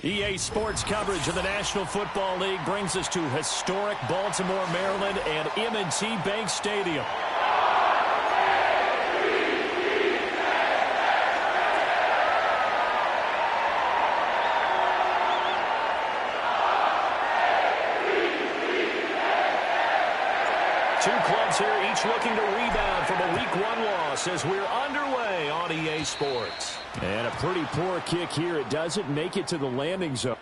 EA Sports coverage of the National Football League brings us to historic Baltimore, Maryland, and M&T Bank Stadium. Two clubs here, each looking to rebound from a Week 1 loss as we're underway on EA Sports. And a pretty poor kick here. It doesn't make it to the landing zone.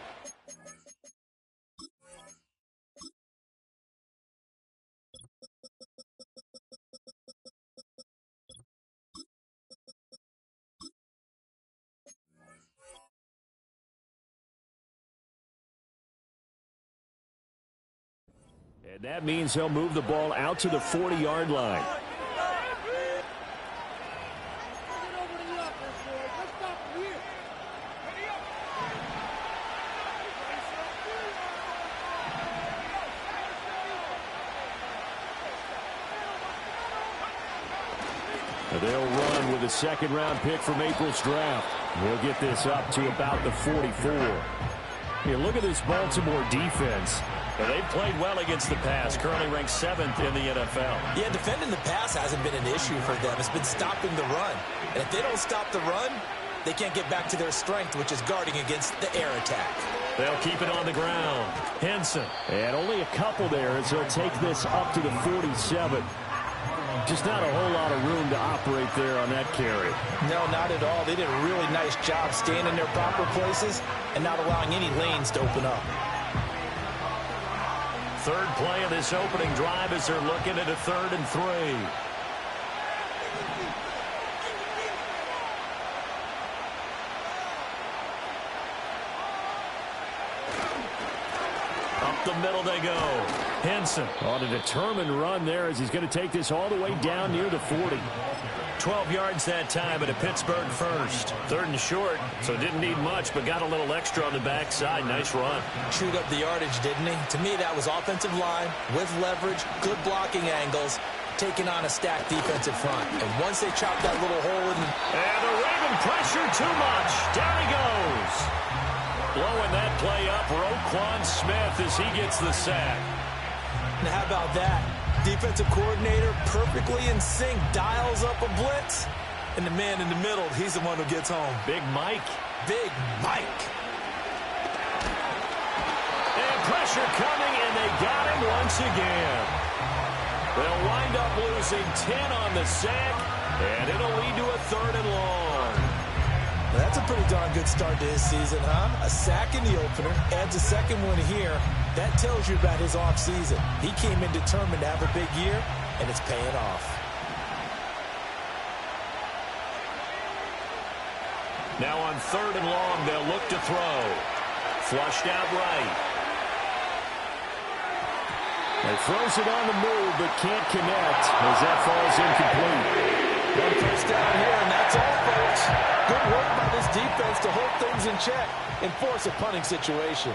And that means he'll move the ball out to the 40-yard line. They'll run with a second-round pick from April's draft. We'll get this up to about the 44. Here, look at this Baltimore defense. They've played well against the pass, currently ranked 7th in the NFL. Yeah, defending the pass hasn't been an issue for them. It's been stopping the run. And if they don't stop the run, they can't get back to their strength, which is guarding against the air attack. They'll keep it on the ground. Henson. And only a couple there as they'll take this up to the 47. Just not a whole lot of room to operate there on that carry. No, not at all. They did a really nice job staying in their proper places and not allowing any lanes to open up. Third play of this opening drive as they're looking at a 3rd and 3. Up the middle they go. Henson on a determined run there as he's going to take this all the way down near the 40. 12 yards that time at a Pittsburgh first. 3rd and short, so didn't need much, but got a little extra on the backside. Nice run. Chewed up the yardage, didn't he? To me, that was offensive line with leverage, good blocking angles, taking on a stacked defensive front. And once they chopped that little hole in... And the Raven pressure too much. Down he goes. Blowing that play up, Roquan Smith as he gets the sack. Now how about that? Defensive coordinator perfectly in sync, dials up a blitz, and the man in the middle, he's the one who gets home. Big Mike. Big Mike. And pressure coming, and they got him once again. They'll wind up losing 10 on the sack, and it'll lead to a 3rd and long. Now, that's a pretty darn good start to his season, huh? A sack in the opener, adds a second one here. That tells you about his offseason. He came in determined to have a big year, and it's paying off. Now on 3rd and long, they'll look to throw. Flushed out right. He throws it on the move, but can't connect as that falls incomplete. One first down here, and that's all, folks. Good work by this defense to hold things in check and force a punting situation.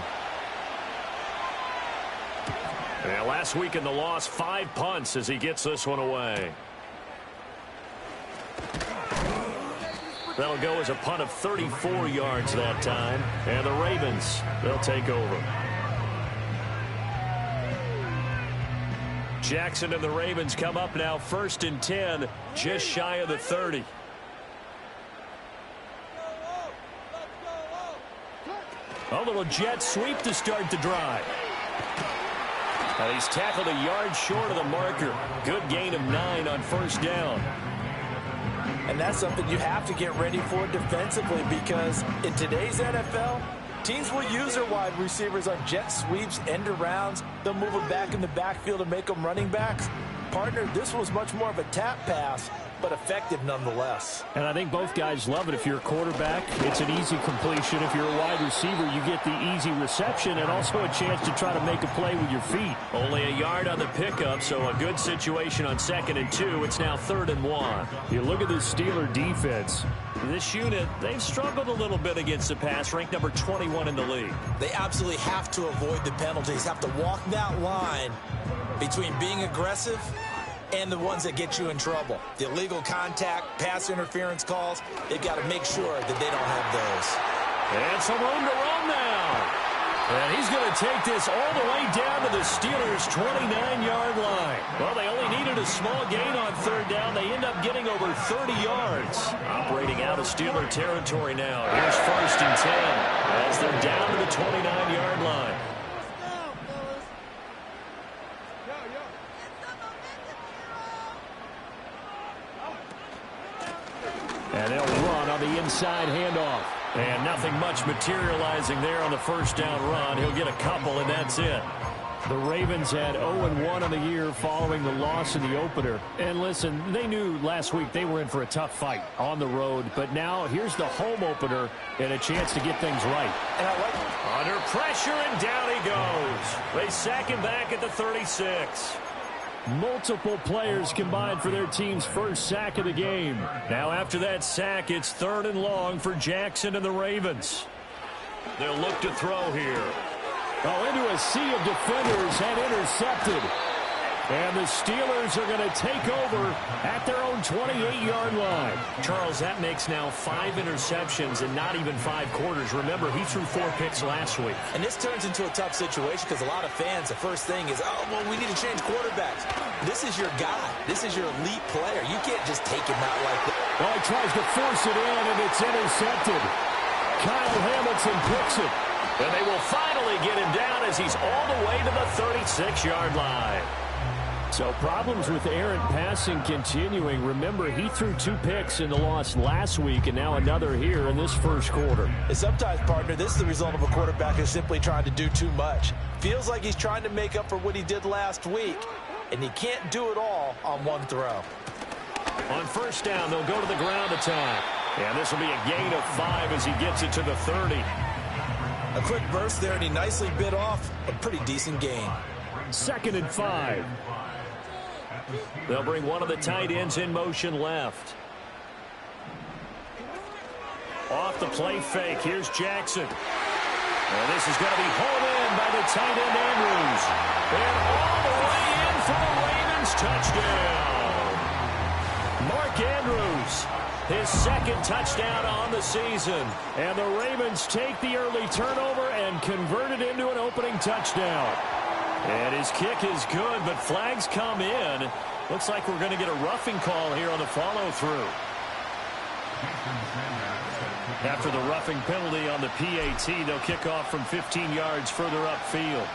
Yeah, last week in the loss, 5 punts as he gets this one away. That'll go as a punt of 34 yards that time. And the Ravens, they'll take over. Jackson and the Ravens come up now 1st and 10, just shy of the 30. A little jet sweep to start the drive. And he's tackled a yard short of the marker. Good gain of 9 on 1st down. And that's something you have to get ready for defensively because in today's NFL, teams will use their wide receivers on jet sweeps, end arounds. They'll move them back in the backfield and make them running backs. Partner, this was much more of a tap pass, but effective nonetheless. And I think both guys love it. If you're a quarterback, it's an easy completion. If you're a wide receiver, you get the easy reception and also a chance to try to make a play with your feet. Only a yard on the pickup, so a good situation on 2nd and 2. It's now 3rd and 1. You look at this Steeler defense. This unit, they've struggled a little bit against the pass, ranked number 21 in the league. They absolutely have to avoid the penalties, have to walk that line between being aggressive and the ones that get you in trouble. The illegal contact, pass interference calls, they've got to make sure that they don't have those. And some room to run now. And he's going to take this all the way down to the Steelers' 29-yard line. Well, they only needed a small gain on third down. They end up getting over 30 yards. Operating out of Steeler territory now. Here's 1st and 10 as they're down to the 29-yard line. And they'll run on the inside handoff. And nothing much materializing there on the first down run. He'll get a couple, and that's it. The Ravens had 0-1 on the year following the loss in the opener. And listen, they knew last week they were in for a tough fight on the road. But now here's the home opener and a chance to get things right. And I like it. Under pressure, and down he goes. They sack him back at the 36. Multiple players combined for their team's first sack of the game. Now after that sack, it's 3rd and long for Jackson and the Ravens. They'll look to throw here. Oh, into a sea of defenders and intercepted. And the Steelers are going to take over at their own 28-yard line. Charles, that makes now 5 interceptions in not even 5 quarters. Remember, he threw 4 picks last week. And this turns into a tough situation because a lot of fans, the first thing is, oh, well, we need to change quarterbacks. This is your guy. This is your elite player. You can't just take him out like that. Well, he tries to force it in, and it's intercepted. Kyle Hamilton picks it. And they will finally get him down as he's all the way to the 36-yard line. So problems with errant passing continuing. Remember, he threw 2 picks in the loss last week and now another here in this first quarter. And sometimes, partner, this is the result of a quarterback who's simply trying to do too much. Feels like he's trying to make up for what he did last week, and he can't do it all on one throw. On first down, they'll go to the ground attack. And this will be a gain of 5 as he gets it to the 30. A quick burst there, and he nicely bit off a pretty decent gain. 2nd and 5. They'll bring one of the tight ends in motion left. Off the play fake. Here's Jackson. And this is going to be hauled in by the tight end Andrews. And all the way in for the Ravens touchdown. Mark Andrews, his 2nd touchdown on the season. And the Ravens take the early turnover and convert it into an opening touchdown. And his kick is good, but flags come in. Looks like we're going to get a roughing call here on the follow-through. After the roughing penalty on the PAT, they'll kick off from 15 yards further upfield.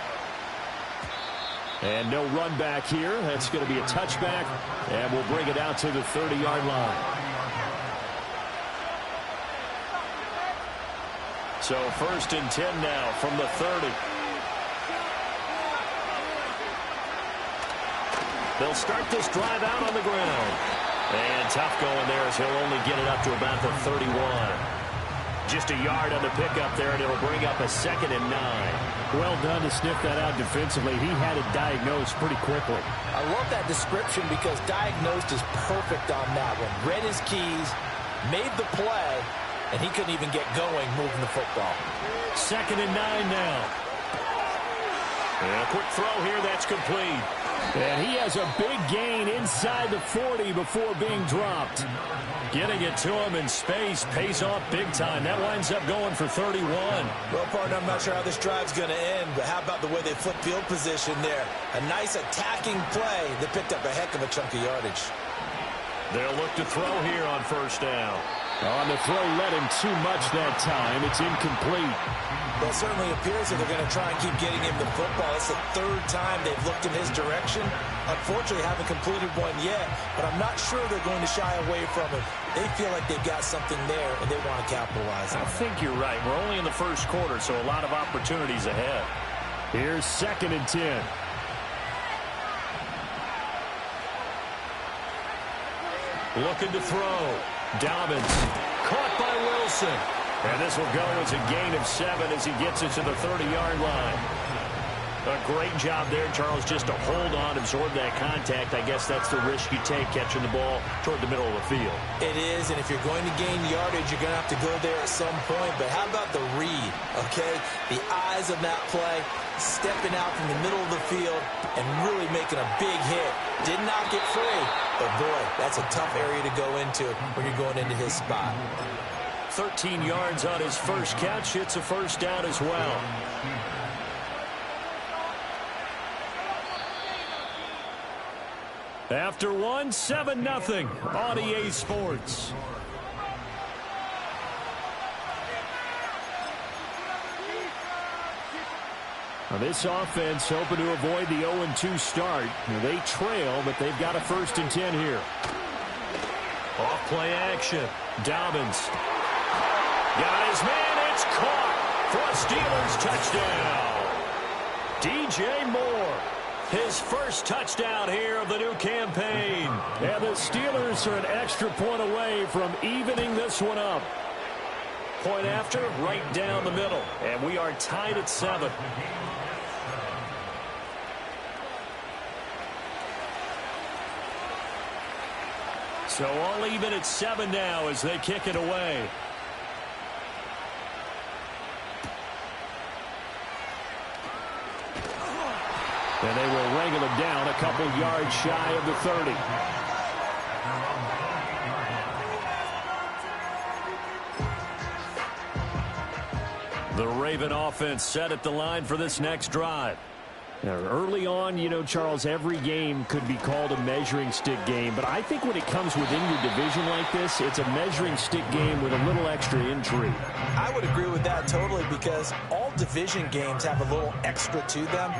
And no run back here. That's going to be a touchback, and we'll bring it out to the 30-yard line. So 1st and 10 now from the 30. They'll start this drive out on the ground. And tough going there as he'll only get it up to about the 31. Just a yard on the pickup there, and it'll bring up a 2nd and 9. Well done to sniff that out defensively. He had it diagnosed pretty quickly. I love that description because diagnosed is perfect on that one. Read his keys, made the play, and he couldn't even get going moving the football. 2nd and 9 now. And a quick throw here, that's complete. And he has a big gain inside the 40 before being dropped. Getting it to him in space pays off big time. That winds up going for 31. Well, partner, I'm not sure how this drive's going to end, but how about the way they flip field position there? A nice attacking play that picked up a heck of a chunk of yardage. They'll look to throw here on first down. On the throw, led him too much that time. It's incomplete. Well, it certainly appears that they're going to try and keep getting him the football. It's the 3rd time they've looked in his direction. Unfortunately, haven't completed one yet, but I'm not sure they're going to shy away from it. They feel like they've got something there, and they want to capitalize on it. I think you're right. We're only in the first quarter, so a lot of opportunities ahead. Here's 2nd and 10. Looking to throw. Dobbins caught by Wilson. And this will go as a gain of 7 as he gets it to the 30-yard line. A great job there, Charles, just to hold on, absorb that contact. I guess that's the risk you take catching the ball toward the middle of the field. It is, and if you're going to gain yardage, you're going to have to go there at some point. But how about the read, okay? The eyes of that play, stepping out from the middle of the field and really making a big hit. Did not get free, but boy, that's a tough area to go into when you're going into his spot. 13 yards on his first catch. It's a first down as well. After one, 7-0 on EA Sports. Now this offense hoping to avoid the 0-2 start. They trail, but they've got a 1st and 10 here. Off play action. Dobbins. Got his man. It's caught for a Steelers touchdown. DJ Moore. His first touchdown here of the new campaign. And the Steelers are an extra point away from evening this one up. Point after, right down the middle. And we are tied at 7. So all even at 7 now as they kick it away. And they will wrangle him down a couple yards shy of the 30. The Raven offense set at the line for this next drive. Now, early on, you know, Charles, every game could be called a measuring stick game. But I think when it comes within your division like this, it's a measuring stick game with a little extra intrigue. I would agree with that totally because all division games have a little extra to them.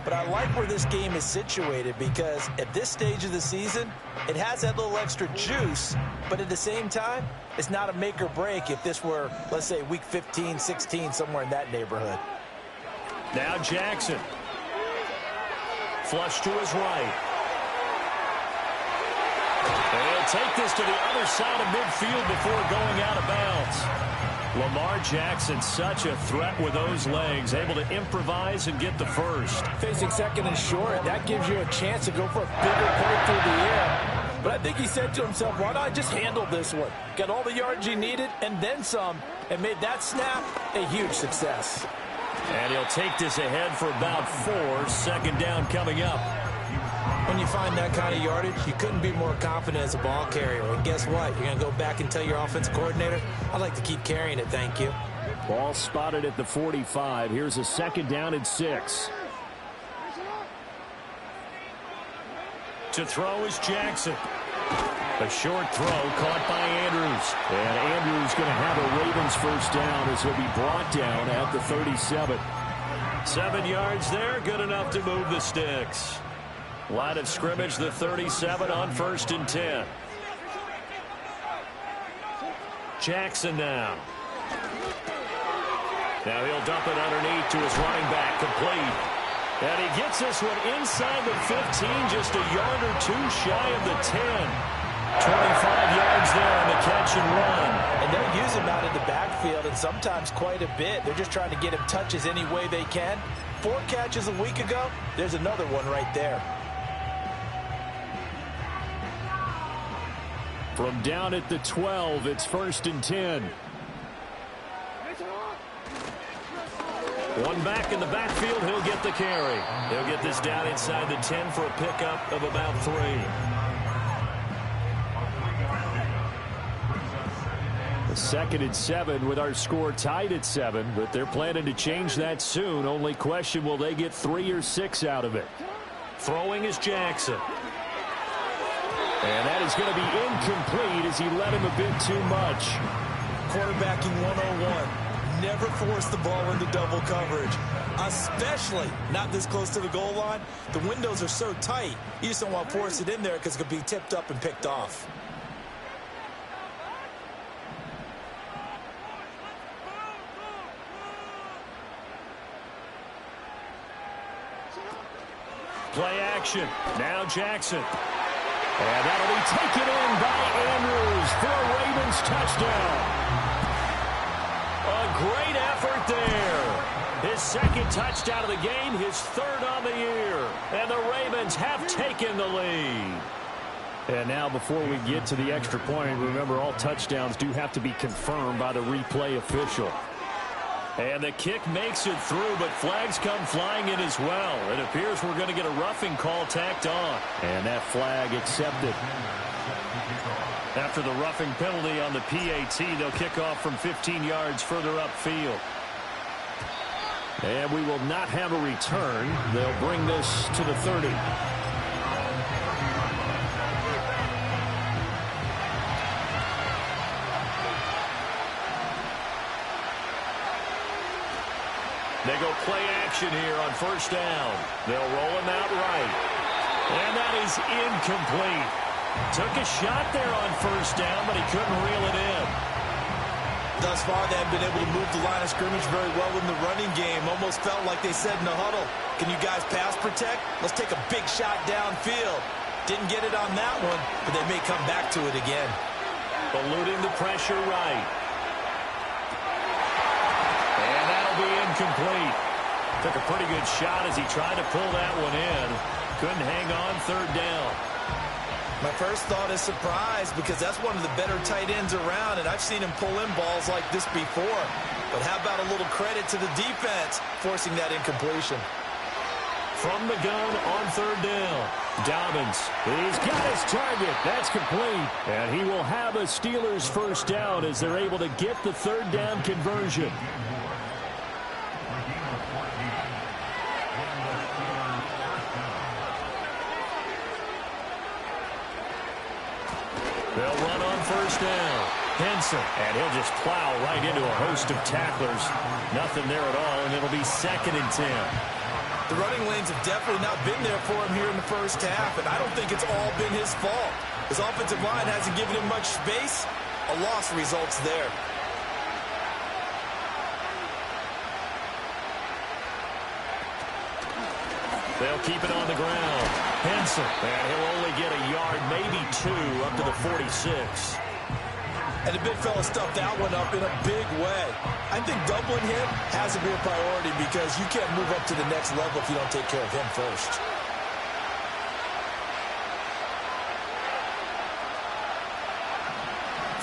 But I like where this game is situated because at this stage of the season, it has that little extra juice. But at the same time, it's not a make or break if this were, let's say, week 15, 16, somewhere in that neighborhood. Now Jackson. Flush to his right. They'll take this to the other side of midfield before going out of bounds. Lamar Jackson, such a threat with those legs, able to improvise and get the first. Facing 2nd and short, that gives you a chance to go for a bigger play through the air. But I think he said to himself, why not just handle this one? Got all the yards he needed and then some, and made that snap a huge success. And he'll take this ahead for about 4. 2nd down coming up. When you find that kind of yardage, you couldn't be more confident as a ball carrier. And guess what? You're going to go back and tell your offensive coordinator, I'd like to keep carrying it, thank you. Ball spotted at the 45. Here's a 2nd down and 6. To throw is Jackson. A short throw caught by Andrews. And Andrews going to have a Ravens first down as he'll be brought down at the 37. 7 yards there, good enough to move the sticks. Line of scrimmage, the 37 on 1st and 10. Jackson now. Now he'll dump it underneath to his running back, complete. And he gets this one inside the 15, just a yard or 2 shy of the 10. 25 yards there on the catch and run. And they'll use him out in the backfield, and sometimes quite a bit. They're just trying to get him touches any way they can. 4 catches a week ago, there's another one right there. From down at the 12, it's 1st and 10. One back in the backfield, he'll get the carry. He'll get this down inside the 10 for a pickup of about 3. A 2nd and 7 with our score tied at 7, but they're planning to change that soon. Only question, will they get 3 or 6 out of it? Throwing is Jackson. And that is going to be incomplete as he let him a bit too much. Quarterbacking 101. Never force the ball into double coverage, especially not this close to the goal line. The windows are so tight, you just don't want to force it in there because it could be tipped up and picked off. Play action. Now Jackson. And that'll be taken in by Andrews for a Ravens touchdown. A great effort there. His 2nd touchdown of the game, his 3rd on the year. And the Ravens have taken the lead. And now before we get to the extra point, remember all touchdowns do have to be confirmed by the replay official. And the kick makes it through, but flags come flying in as well. It appears we're going to get a roughing call tacked on. And that flag accepted. After the roughing penalty on the PAT, they'll kick off from 15 yards further upfield. And we will not have a return. They'll bring this to the 30. They go play action here on first down. They'll roll him out right. And that is incomplete. Took a shot there on first down, but he couldn't reel it in. Thus far, they haven't been able to move the line of scrimmage very well in the running game. Almost felt like they said in the huddle, can you guys pass protect? Let's take a big shot downfield. Didn't get it on that one, but they may come back to it again. Eluding the pressure right. And that'll be incomplete. Took a pretty good shot as he tried to pull that one in. Couldn't hang on third down. My first thought is surprise, because that's one of the better tight ends around, and I've seen him pull in balls like this before. But how about a little credit to the defense forcing that incompletion? From the gun on third down. Dobbins, he's got his target. That's complete. And he will have a Steelers first down as they're able to get the third down conversion. They'll run on first down. Henson, and he'll just plow right into a host of tacklers. Nothing there at all, and it'll be 2nd and 10. The running lanes have definitely not been there for him here in the first half, and I don't think it's all been his fault. His offensive line hasn't given him much space. A loss results there. They'll keep it on the ground. Henson, and he'll only get a yard, maybe 2, up to the 46. And the big fella stuffed that one up in a big way. I think doubling him has to be a priority, because you can't move up to the next level if you don't take care of him first.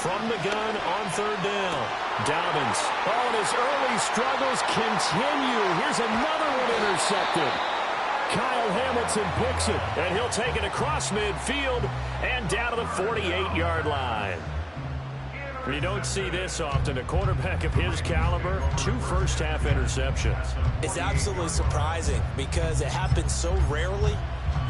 From the gun on third down. Dobbins. Oh, and his early struggles continue. Here's another one intercepted. Kyle Hamilton picks it, and he'll take it across midfield and down to the 48-yard line. You don't see this often. A quarterback of his caliber, 2 first-half interceptions. It's absolutely surprising, because it happens so rarely.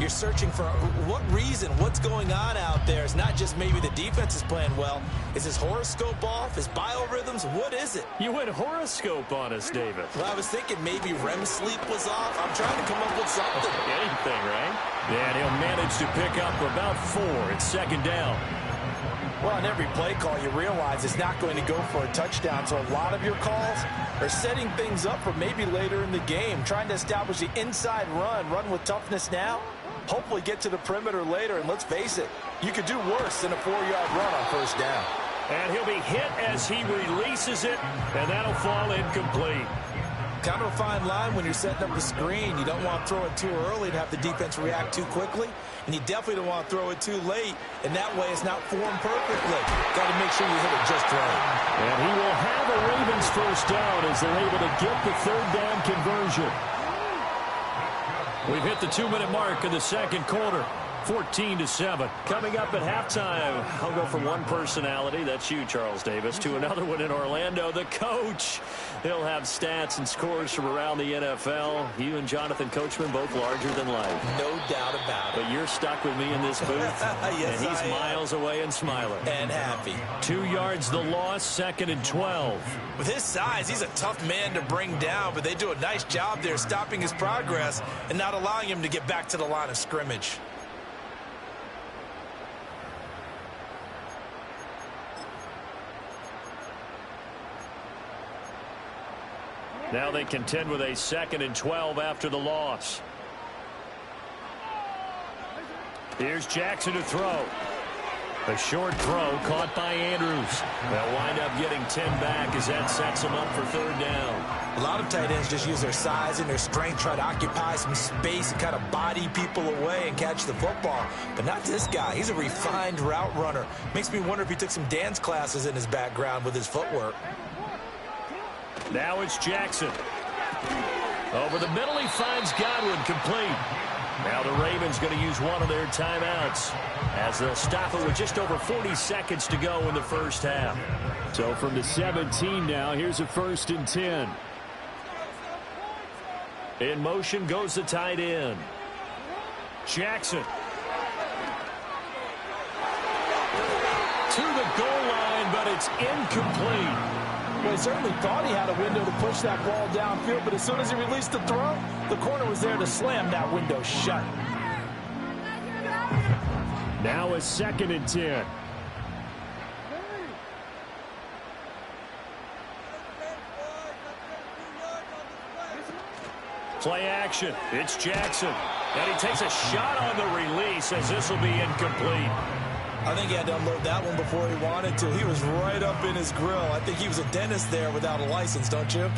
You're searching for what reason, what's going on out there. It's not just maybe the defense is playing well. Is his horoscope off? His biorhythms? What is it? You went horoscope on us, David. Well, I was thinking maybe REM sleep was off. I'm trying to come up with something. Anything, right? And he'll manage to pick up about 4. It's 2nd down. Well, on every play call, you realize it's not going to go for a touchdown. So a lot of your calls are setting things up for maybe later in the game, trying to establish the inside run with toughness now, hopefully get to the perimeter later. And let's face it, you could do worse than a 4-yard run on first down. And he'll be hit as he releases it, and that'll fall incomplete. Kind of a fine line when you're setting up the screen. You don't want to throw it too early and have the defense react too quickly. And you definitely don't want to throw it too late, and that way it's not formed perfectly. Got to make sure you hit it just right. And he will have a Ravens first down as they're able to get the third down conversion. We've hit the 2-minute mark in the second quarter. 14-7. Coming up at halftime, I'll go from one personality, that's you, Charles Davis, to another one in Orlando, the coach. He'll have stats and scores from around the NFL. You and Jonathan Coachman, both larger than life. No doubt about it. But you're stuck with me in this booth. Yes, and he's miles away and smiling. And happy. 2 yards the loss, 2nd and 12. With his size, he's a tough man to bring down, but they do a nice job there stopping his progress and not allowing him to get back to the line of scrimmage. Now they contend with a 2nd and 12 after the loss. Here's Jackson to throw. A short throw caught by Andrews. They'll wind up getting 10 back as that sets them up for third down. A lot of tight ends just use their size and their strength, try to occupy some space and kind of body people away and catch the football. But not this guy. He's a refined route runner. Makes me wonder if he took some dance classes in his background with his footwork. Now it's Jackson. Over the middle, he finds Godwin, complete. Now the Ravens going to use one of their timeouts as they'll stop it with just over 40 seconds to go in the first half. So from the 17 now, here's a 1st and 10. In motion goes the tight end. Jackson. To the goal line, but it's incomplete. Well, he certainly thought he had a window to push that ball downfield, but as soon as he released the throw, the corner was there to slam that window shut. Now a 2nd and 10. Play action. It's Jackson. And he takes a shot on the release as this will be incomplete. I think he had to unload that one before he wanted to. He was right up in his grill. I think he was a dentist there without a license, don't you?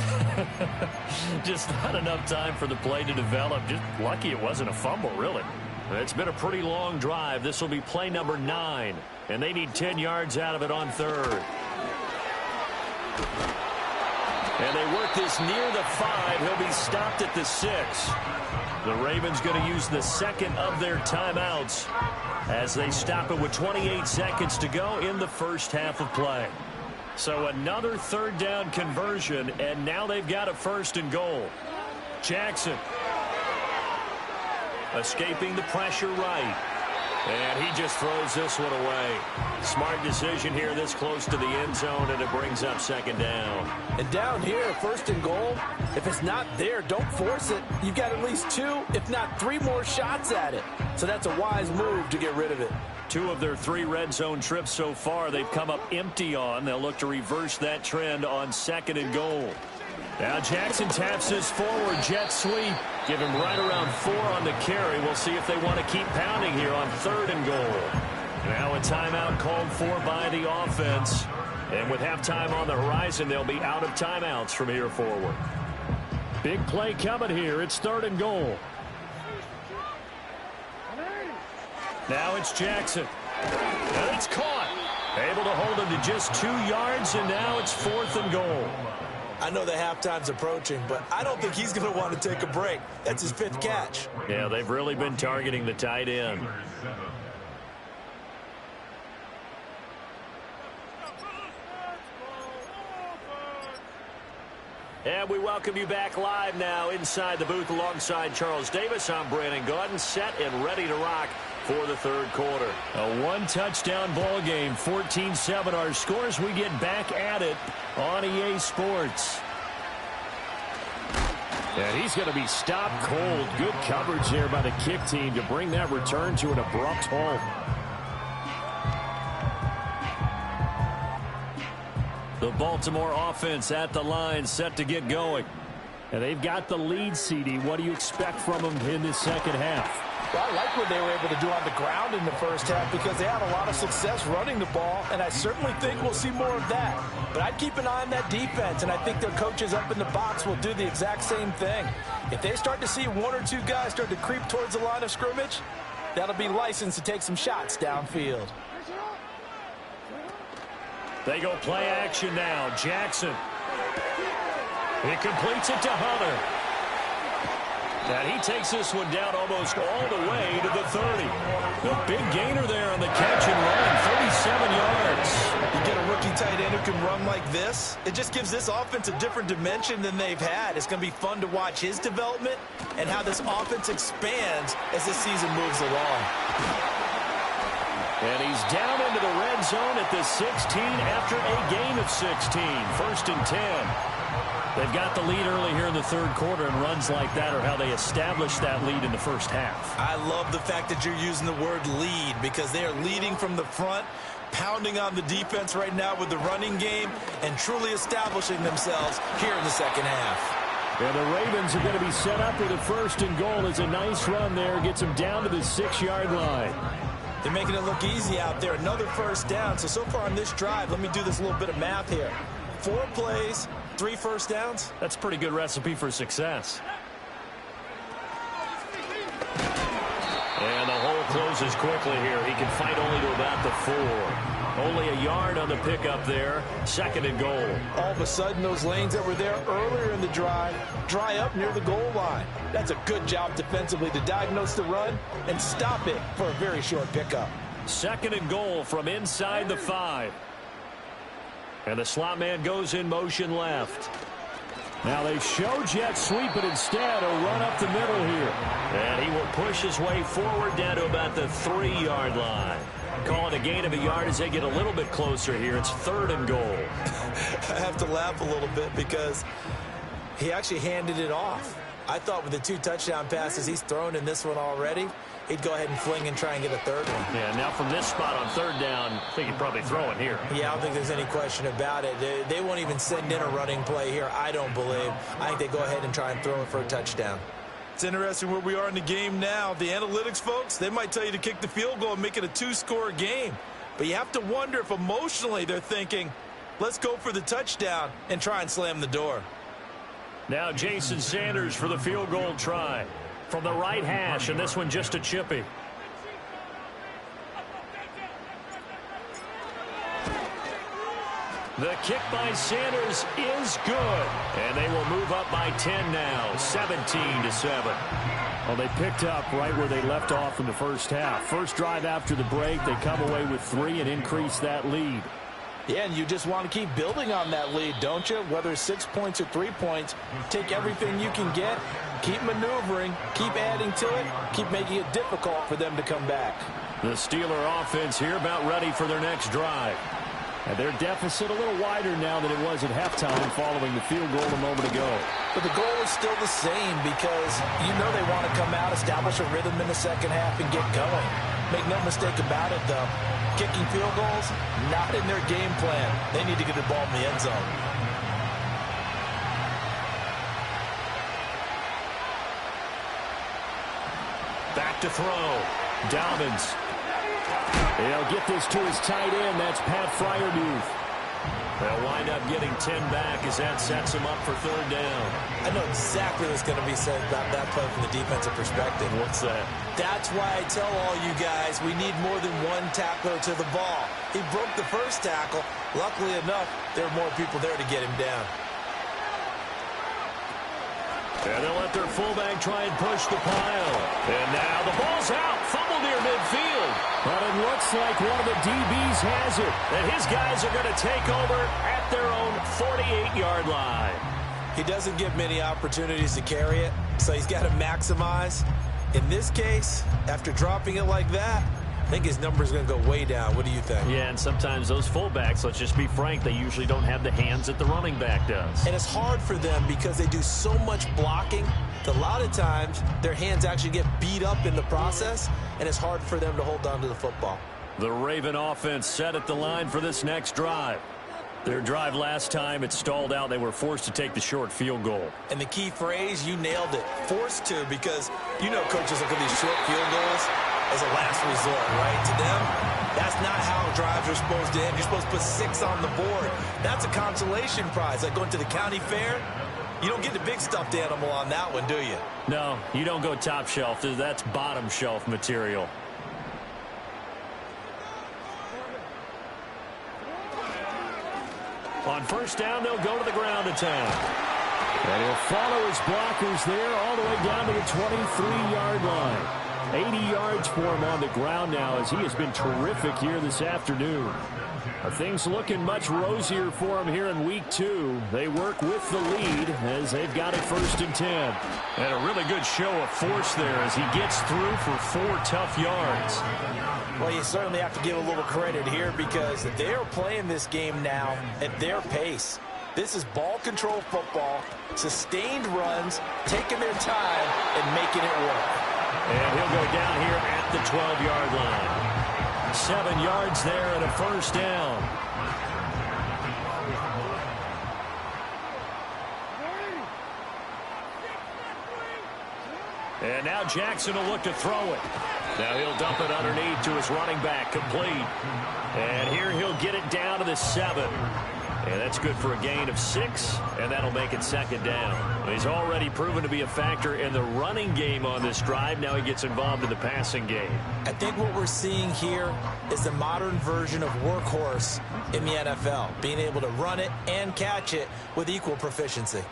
Just not enough time for the play to develop. Just lucky it wasn't a fumble, really. It's been a pretty long drive. This will be play number 9. And they need 10 yards out of it on 3rd. And they work this near the 5. He'll be stopped at the 6. The Ravens going to use the 2nd of their timeouts as they stop it with 28 seconds to go in the first half of play. So another 3rd down conversion, and now they've got a 1st and goal. Jackson escaping the pressure right. And he just throws this one away. Smart decision here this close to the end zone, and it brings up 2nd down. And down here, 1st and goal, if it's not there, don't force it. You've got at least 2, if not 3 more shots at it. So that's a wise move to get rid of it. 2 of their 3 red zone trips so far they've come up empty on. They'll look to reverse that trend on 2nd and goal. Now Jackson taps this forward jet sweep. Give him right around 4 on the carry. We'll see if they want to keep pounding here on 3rd and goal. Now a timeout called for by the offense. And with halftime on the horizon, they'll be out of timeouts from here forward. Big play coming here. It's 3rd and goal. Now it's Jackson. And it's caught. Able to hold him to just 2 yards, and now it's 4th and goal. I know the halftime's approaching, but I don't think he's going to want to take a break. That's his 5th catch. Yeah, they've really been targeting the tight end. And we welcome you back live now inside the booth alongside Charles Davis. I'm Brandon Gaudin, set and ready to rock for the 3rd quarter. A 1-touchdown ball game, 14-7 our scores. We get back at it on EA Sports. And he's going to be stopped cold. Good coverage there by the kick team to bring that return to an abrupt halt. The Baltimore offense at the line, set to get going. And they've got the lead, CD. What do you expect from them in the 2nd half? Well, I like what they were able to do on the ground in the first half because they had a lot of success running the ball, and I certainly think we'll see more of that. But I'd keep an eye on that defense, and I think their coaches up in the box will do the exact same thing. If they start to see 1 or 2 guys start to creep towards the line of scrimmage, that'll be licensed to take some shots downfield. They go play action now. Jackson. He completes it to Hunter. And he takes this one down almost all the way to the 30. The big gainer there on the catch and run, 37 yards. You get a rookie tight end who can run like this, it just gives this offense a different dimension than they've had. It's going to be fun to watch his development and how this offense expands as this season moves along. And he's down into the red zone at the 16 after a gain of 16. 1st and 10. They've got the lead early here in the 3rd quarter, and runs like that are how they establish that lead in the first half. I love the fact that you're using the word lead because they are leading from the front, pounding on the defense right now with the running game, and truly establishing themselves here in the 2nd half. And the Ravens are going to be set up with a 1st and goal. It's a nice run there. Gets them down to the 6-yard line. They're making it look easy out there. Another 1st down. So far on this drive, let me do this little bit of math here. 4 plays, 3 first downs. That's a pretty good recipe for success. And the hole closes closes quickly here. He can fight only to about the 4. Only a yard on the pickup there. 2nd and goal. All of a sudden, those lanes that were there earlier in the drive dry up near the goal line. That's a good job defensively to diagnose the run and stop it for a very short pickup. 2nd and goal from inside the 5. And the slot man goes in motion left. Now they show jet sweep, but instead a run up the middle here. And he will push his way forward down to about the 3-yard line. Call it a gain of a yard as they get a little bit closer here. It's 3rd and goal. I have to laugh a little bit because he actually handed it off. I thought with the 2 touchdown passes he's thrown in this one already, he'd go ahead and fling and try and get a 3rd one. Yeah, now from this spot on 3rd down, I think he'd probably throw it here. Yeah, I don't think there's any question about it. They won't even send in a running play here, I don't believe. I think they go ahead and try and throw it for a touchdown. It's interesting where we are in the game now. The analytics folks, they might tell you to kick the field goal and make it a 2-score game. But you have to wonder if emotionally they're thinking, let's go for the touchdown and try and slam the door. Now Jason Sanders for the field goal try. From the right hash, and this one just a chippy. The kick by Sanders is good. And they will move up by 10 now, 17-7. Well, they picked up right where they left off in the first half. First drive after the break, they come away with 3 and increase that lead. Yeah, and you just want to keep building on that lead, don't you? Whether it's 6 points or 3 points, take everything you can get, keep maneuvering, keep adding to it, keep making it difficult for them to come back. The Steeler offense here about ready for their next drive. And their deficit a little wider now than it was at halftime following the field goal a moment ago. But the goal is still the same because you know they want to come out, establish a rhythm in the second half, and get going. Make no mistake about it, though. Kicking field goals, not in their game plan. They need to get the ball in the end zone. Back to throw. Dobbins. He'll get this to his tight end. That's Pat Fryermuth. They'll wind up getting 10 back as that sets him up for 3rd down. I know exactly what's going to be said about that play from the defensive perspective. What's that? That's why I tell all you guys we need more than one tackler to the ball. He broke the first tackle. Luckily enough, there are more people there to get him down. And they'll let their fullback try and push the pile. And now the ball's out. Fumble near midfield. But it looks like one of the DBs has it. And his guys are going to take over at their own 48-yard line. He doesn't get many opportunities to carry it, so he's got to maximize. In this case, after dropping it like that, I think his number is going to go way down. What do you think? Yeah, and sometimes those fullbacks, let's just be frank, they usually don't have the hands that the running back does. And it's hard for them because they do so much blocking that a lot of times their hands actually get beat up in the process, and it's hard for them to hold on to the football. The Raven offense set at the line for this next drive. Their drive last time, it stalled out. They were forced to take the short field goal. And the key phrase, you nailed it, forced to, because you know coaches look at these short field goals as a last resort, right? To them, that's not how drives are supposed to end. You're supposed to put 6 on the board. That's a consolation prize. Like going to the county fair, you don't get the big stuffed animal on that one, do you? No, you don't go top shelf. That's bottom shelf material. On first down, they'll go to the ground attack. And he'll follow his blockers there all the way down to the 23-yard line. 80 yards for him on the ground now as he has been terrific here this afternoon. Things looking much rosier for him here in week 2. They work with the lead as they've got it 1st and 10. And a really good show of force there as he gets through for 4 tough yards. Well, you certainly have to give a little credit here because they are playing this game now at their pace. This is ball control football, sustained runs, taking their time and making it work. And he'll go down here at the 12-yard line. 7 yards there and a 1st down. And now Jackson will look to throw it. Now he'll dump it underneath to his running back, complete. And here he'll get it down to the 7. And that's good for a gain of 6, and that'll make it 2nd down. He's already proven to be a factor in the running game on this drive. Now he gets involved in the passing game. I think what we're seeing here is the modern version of workhorse in the NFL, being able to run it and catch it with equal proficiency.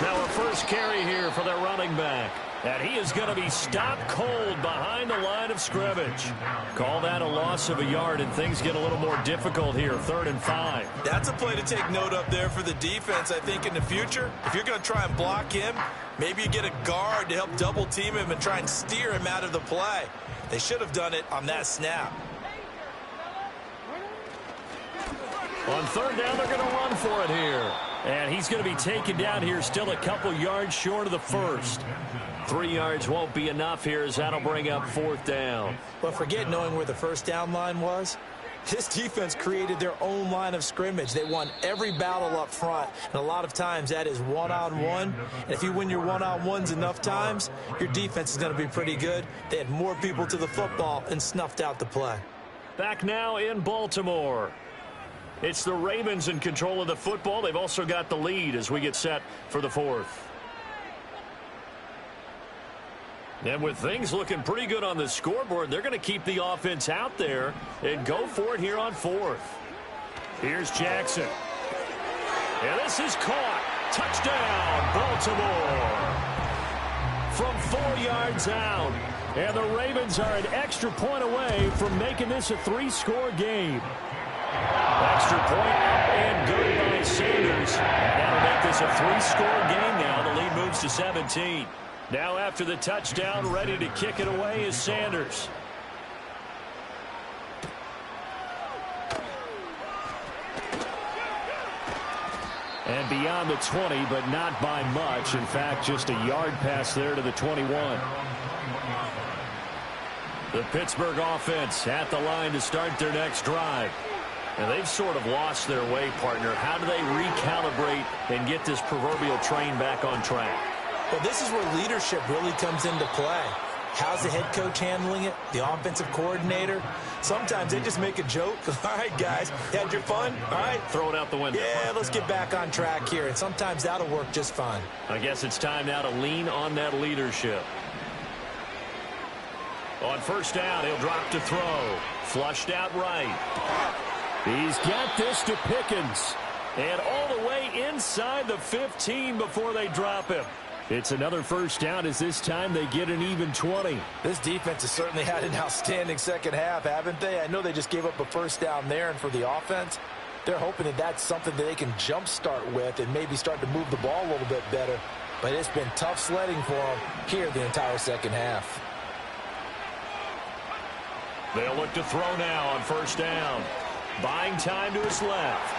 Now a first carry here for their running back. And he is going to be stopped cold behind the line of scrimmage. Call that a loss of a yard, and things get a little more difficult here, 3rd and 5. That's a play to take note of there for the defense. I think in the future, if you're going to try and block him, maybe you get a guard to help double team him and try and steer him out of the play. They should have done it on that snap. On 3rd down, they're going to run for it here. And he's going to be taken down here, still a couple yards short of the first. 3 yards won't be enough here, as that'll bring up 4th down. But forget knowing where the first down line was. This defense created their own line of scrimmage. They won every battle up front, and a lot of times that is one-on-one. And if you win your one-on-ones enough times, your defense is going to be pretty good. They had more people to the football and snuffed out the play. Back now in Baltimore. It's the Ravens in control of the football. They've also got the lead as we get set for the 4th. And with things looking pretty good on the scoreboard, they're going to keep the offense out there and go for it here on 4th. Here's Jackson. And this is caught. Touchdown, Baltimore. From 4 yards out. And the Ravens are an extra point away from making this a 3-score game. Extra point up and good by Sanders. And that'll make this a 3-score game now. The lead moves to 17. Now after the touchdown, ready to kick it away is Sanders. And beyond the 20, but not by much. In fact, just a yard pass there to the 21. The Pittsburgh offense at the line to start their next drive. And they've sort of lost their way, partner. How do they recalibrate and get this proverbial train back on track? Well, this is where leadership really comes into play. How's the head coach handling it? The offensive coordinator? Sometimes they just make a joke. All right, guys, you had your fun? All right. Throw it out the window. Yeah, let's get back on track here. And sometimes that'll work just fine. I guess it's time now to lean on that leadership. On 1st down, he'll drop to throw. Flushed out right. He's got this to Pickens. And all the way inside the 15 before they drop him. It's another 1st down as this time they get an even 20. This defense has certainly had an outstanding second half, haven't they? I know they just gave up a 1st down there, and for the offense, they're hoping that that's something that they can jumpstart with and maybe start to move the ball a little bit better. But it's been tough sledding for them here the entire second half. They'll look to throw now on 1st down. Buying time to his left.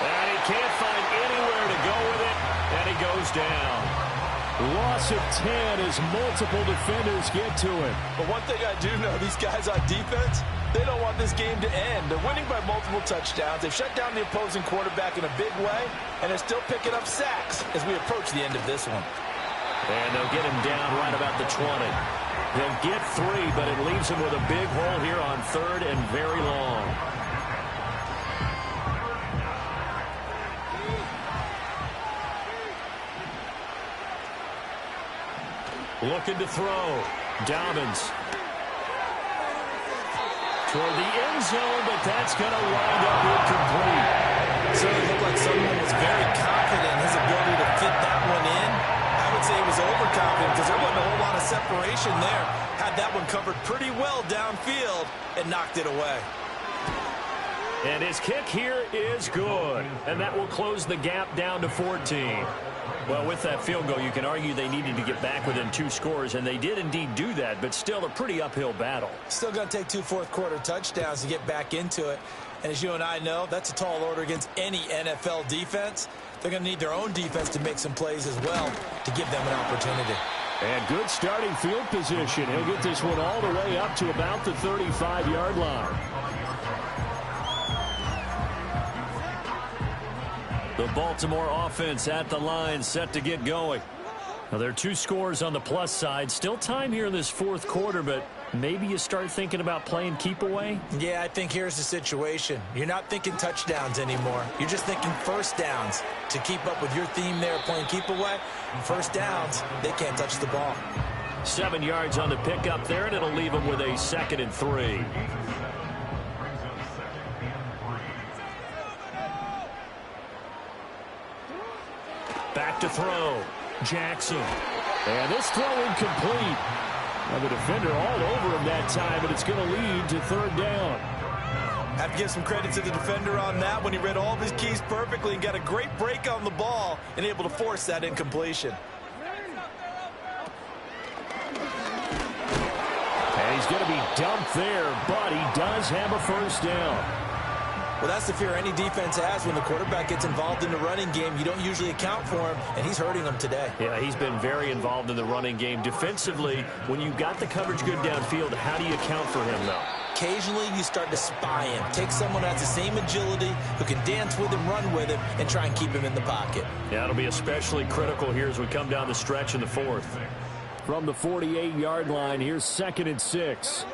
And he can't find anywhere to go with it, and he goes down. Loss of 10 as multiple defenders get to him. But one thing I do know, these guys on defense, they don't want this game to end. They're winning by multiple touchdowns. They've shut down the opposing quarterback in a big way, and they're still picking up sacks as we approach the end of this one. And they'll get him down right about the 20. He'll get 3, but it leaves him with a big hole here on 3rd and very long. Looking to throw. Dobbins. Toward the end zone, but that's going to wind up incomplete. So it looked like someone was very confident in his ability to fit that one in. I would say he was overconfident because there wasn't a whole lot of separation there. Had that one covered pretty well downfield and knocked it away. And his kick here is good. And that will close the gap down to 14. Well, with that field goal, you can argue they needed to get back within 2 scores, and they did indeed do that, but still a pretty uphill battle. Still going to take 2 fourth-quarter touchdowns to get back into it. And as you and I know, that's a tall order against any NFL defense. They're going to need their own defense to make some plays as well to give them an opportunity. And good starting field position. He'll get this one all the way up to about the 35-yard line. The Baltimore offense at the line, set to get going. Now, there are 2 scores on the plus side. Still time here in this 4th quarter, but maybe you start thinking about playing keep away? Yeah, I think here's the situation. You're not thinking touchdowns anymore. You're just thinking first downs. To keep up with your theme there playing keep away, first downs, they can't touch the ball. 7 yards on the pickup there, and it'll leave them with a 2nd and 3. Back to throw. Jackson. And this throw incomplete. And the defender all over him that time, and it's going to lead to 3rd down. Have to give some credit to the defender on that when he read all of his keys perfectly and got a great break on the ball and able to force that incompletion. And he's going to be dumped there, but he does have a 1st down. Well, that's the fear any defense has when the quarterback gets involved in the running game. You don't usually account for him, and he's hurting them today. Yeah, he's been very involved in the running game. Defensively, when you got the coverage good downfield, how do you account for him, though? Occasionally, you start to spy him. Take someone who has the same agility, who can dance with him, run with him, and try and keep him in the pocket. Yeah, it'll be especially critical here as we come down the stretch in the 4th. From the 48-yard line, here's 2nd and 6.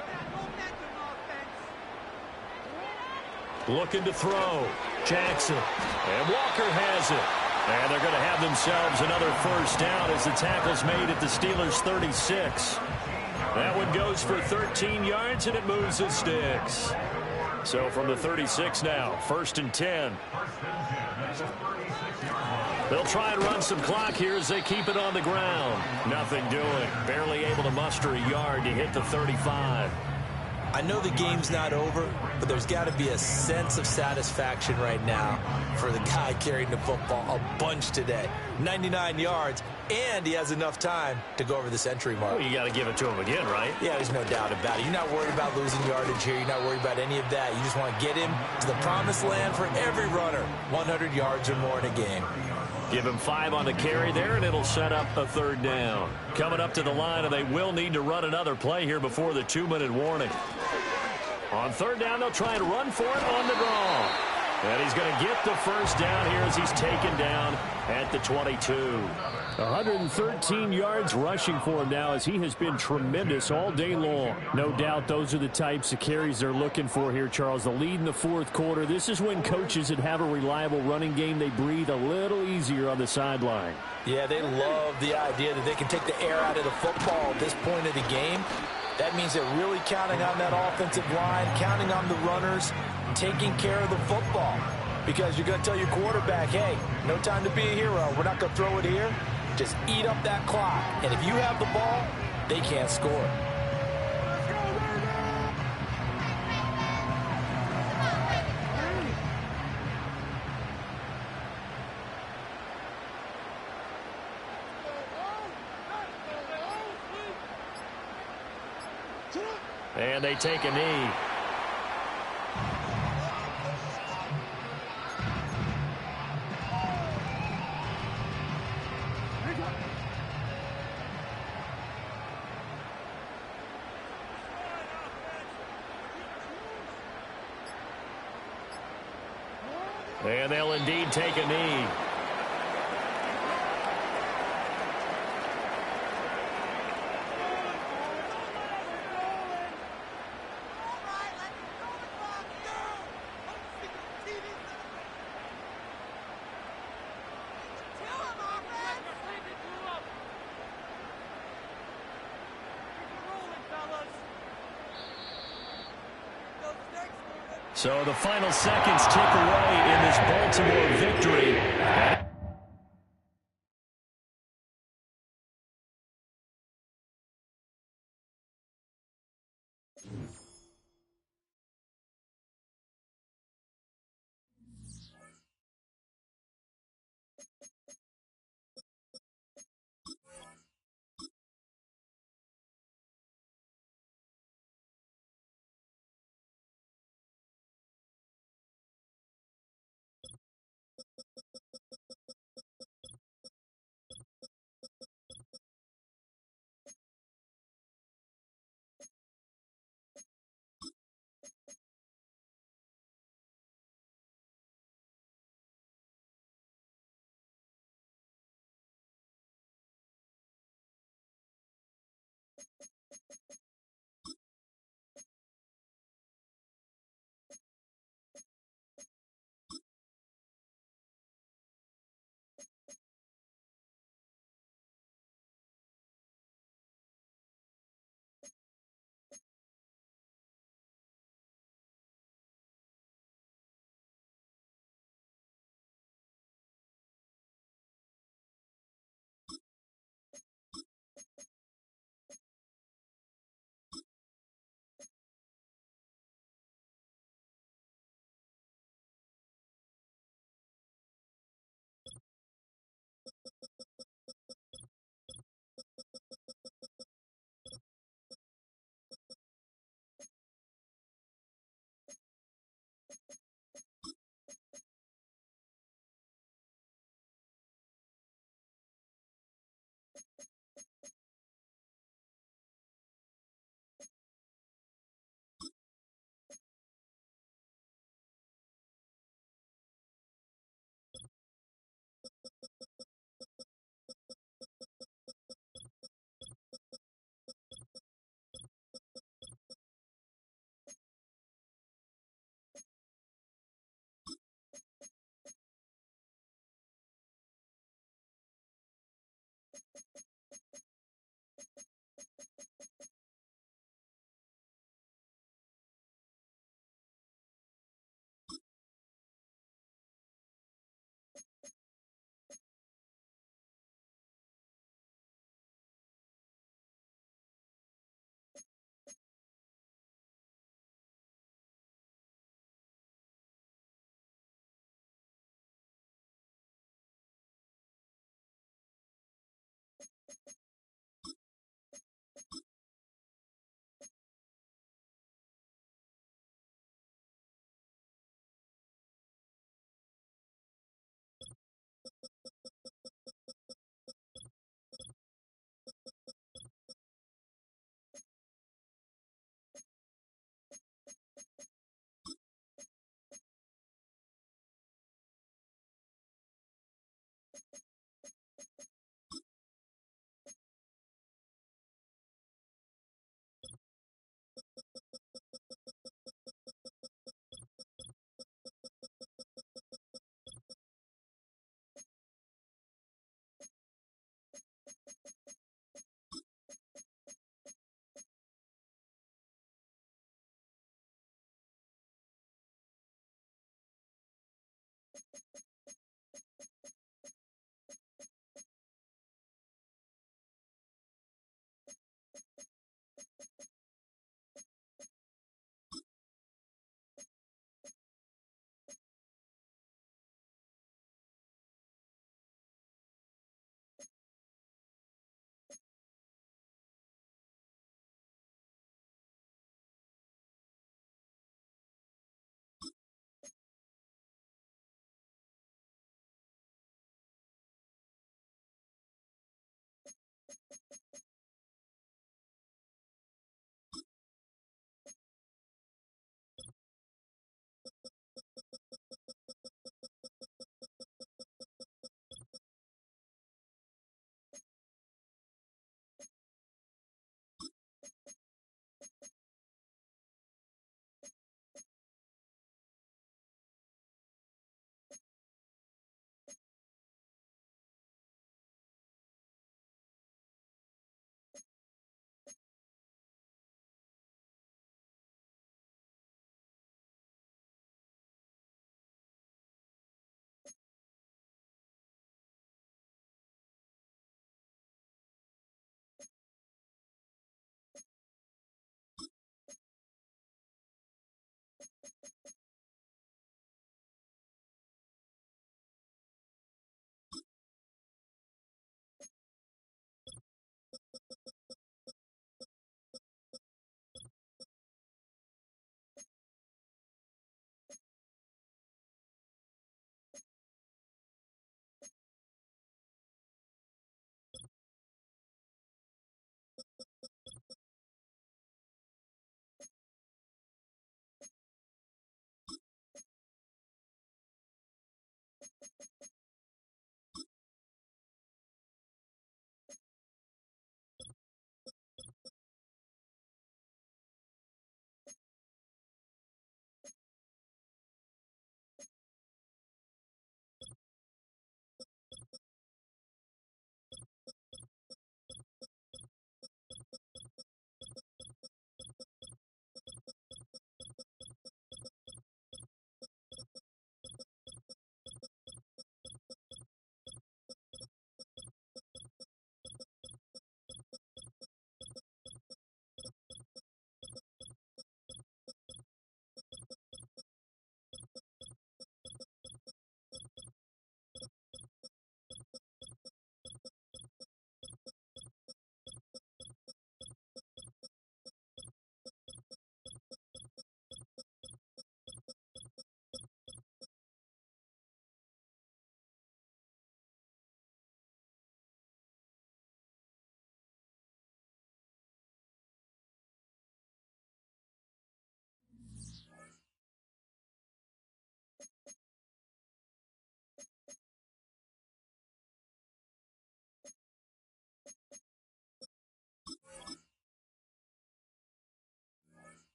Looking to throw. Jackson. And Walker has it. And they're going to have themselves another 1st down as the tackle's made at the Steelers' 36. That one goes for 13 yards, and it moves the sticks. So from the 36 now, 1st and 10. They'll try and run some clock here as they keep it on the ground. Nothing doing. Barely able to muster a yard to hit the 35. I know the game's not over, but there's got to be a sense of satisfaction right now for the guy carrying the football a bunch today. 99 yards, and he has enough time to go over the century mark. Well, you got to give it to him again, right? Yeah, there's no doubt about it. You're not worried about losing yardage here. You're not worried about any of that. You just want to get him to the promised land for every runner. 100 yards or more in a game. Give him 5 on the carry there, and it'll set up a 3rd down. Coming up to the line, and they will need to run another play here before the 2-minute warning. On 3rd down, they'll try and run for it on the draw. And he's going to get the 1st down here as he's taken down at the 22. 113 yards rushing for him now as he has been tremendous all day long. No doubt those are the types of carries they're looking for here, Charles. The lead in the 4th quarter. This is when coaches that have a reliable running game, they breathe a little easier on the sideline. Yeah, they love the idea that they can take the air out of the football at this point of the game. That means they're really counting on that offensive line, counting on the runners, taking care of the football. Because you're going to tell your quarterback, hey, no time to be a hero. We're not going to throw it here. Just eat up that clock. And if you have the ball, they can't score. And they take a knee. And they'll indeed take a knee. So the final seconds tick away in this Baltimore victory.